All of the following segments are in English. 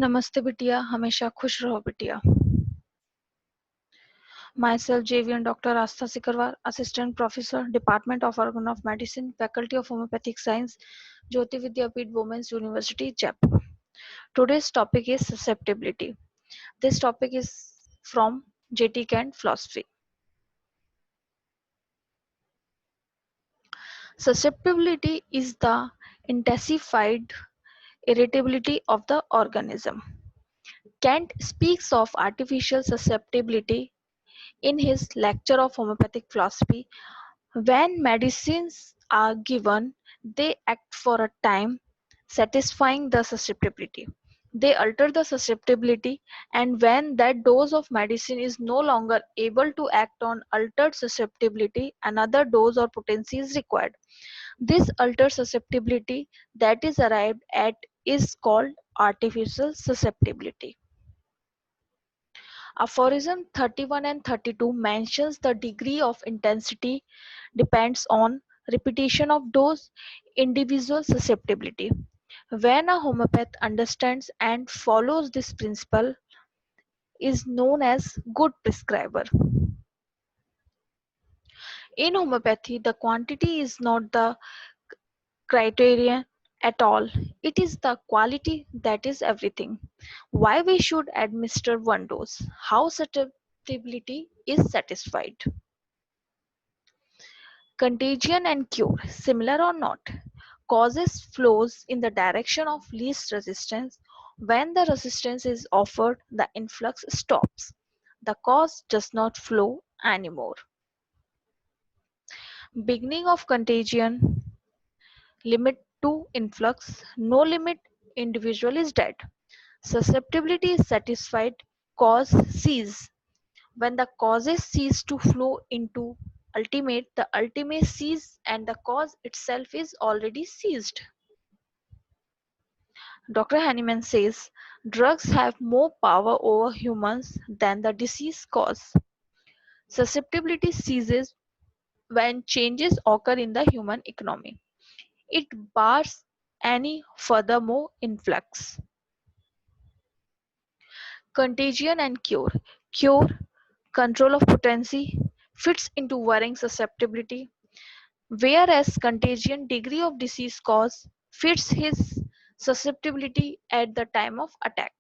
नमस्ते बिटिया, हमेशा खुश रहो बिटिया। Myself, JVN Dr. Astha Sikarwar, Assistant Professor, Department of Organ of Medicine, Faculty of Homeopathic Science, Jyoti Vidyapeeth Women's University, Jaipur. Today's topic is susceptibility. This topic is from JT Kent Philosophy. Susceptibility is the intensified irritability of the organism. Kent speaks of artificial susceptibility in his lecture of homeopathic philosophy. When medicines are given, they act for a time, satisfying the susceptibility. They alter the susceptibility, and when that dose of medicine is no longer able to act on altered susceptibility, another dose or potency is required. This altered susceptibility that is arrived at is called artificial susceptibility. Aphorism 31 and 32 mentions the degree of intensity depends on repetition of dose, individual susceptibility. When a homeopath understands and follows this principle is known as good prescriber. In homeopathy, the quantity is not the criterion at all. It is the quality that is everything. Why we should administer one dose, how susceptibility is satisfied. Contagion and cure, similar or not, causes flows in the direction of least resistance. When the resistance is offered, the influx stops. The cause does not flow anymore. Beginning of contagion, limit to influx, no limit, individual is dead. Susceptibility is satisfied, cause cease. When the causes cease to flow into ultimate, the ultimate cease and the cause itself is already ceased. Dr. Hahnemann says drugs have more power over humans than the disease cause. Susceptibility ceases when changes occur in the human economy. It bars any furthermore influx. Contagion and cure. Cure, control of potency, fits into varying susceptibility, whereas contagion, degree of disease cause, fits his susceptibility at the time of attack.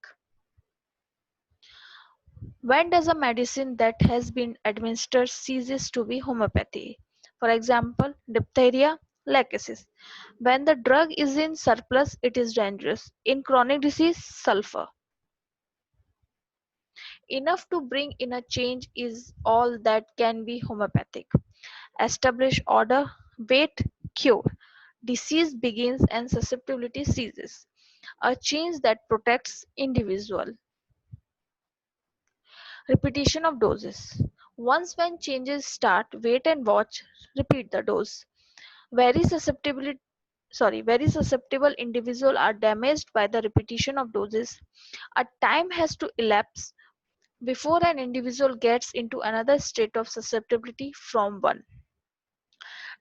When does a medicine that has been administered ceases to be homeopathy? For example, diphtheria, lachesis. When the drug is in surplus, it is dangerous. In chronic disease, sulfur. Enough to bring in a change is all that can be homeopathic. Establish order, wait, cure. Disease begins and susceptibility ceases. A change that protects individual. Repetition of doses. Once when changes start, wait and watch, repeat the dose. Very susceptible very susceptible individuals are damaged by the repetition of doses. A time has to elapse before an individual gets into another state of susceptibility from one.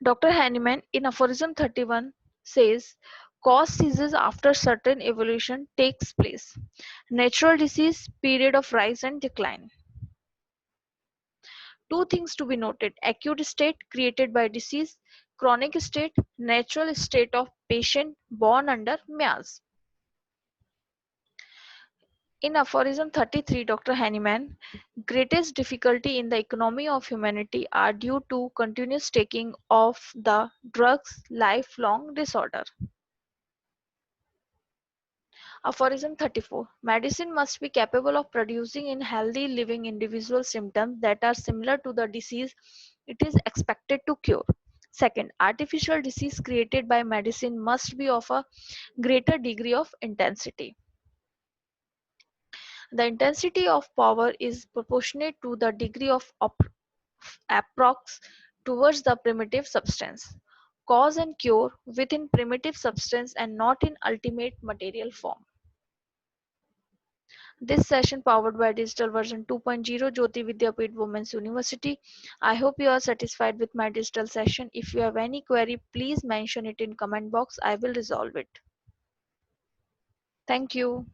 Dr. Hahnemann in Aphorism 31 says cause ceases after certain evolution takes place. Natural disease, period of rise and decline. Two things to be noted: acute state created by disease, chronic state, natural state of patient born under miasm. In Aphorism 33, Dr. Hahnemann, greatest difficulty in the economy of humanity are due to continuous taking of the drugs lifelong disorder. Aphorism 34, medicine must be capable of producing in healthy living individuals symptoms that are similar to the disease it is expected to cure. Second, artificial disease created by medicine must be of a greater degree of intensity. The intensity of power is proportionate to the degree of approx towards the primitive substance. Cause and cure within primitive substance and not in ultimate material form. This session powered by digital version 2.0 Jyoti Vidyapeeth Women's University. I hope you are satisfied with my digital session. If you have any query, please mention it in comment box. I will resolve it. Thank you.